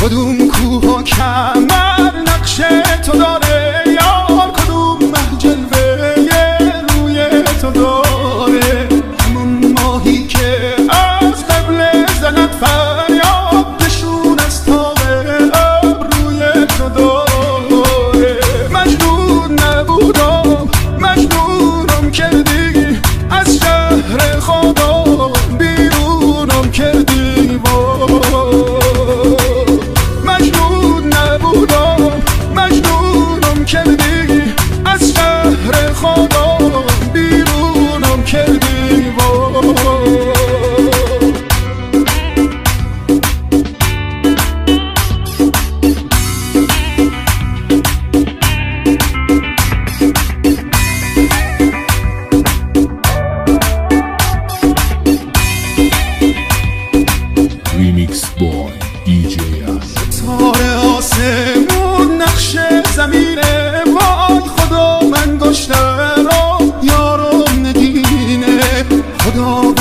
کدوم کوه و کمر نقش تو داره یار، کدوم مه جلوه روی تو داره. همون ماهی که از قبل زند فریاد نشون از تاق ابروی تو داره. مجنون نبودم مجنونم کردی، از شهر خدا بیرونم کردی. کردی از شهر خدا بیرونم کردی. ریمیکس بای DJ ستاره آسمون نقش زمینه، وای خدا من گشته رو یارم نگینه. خدا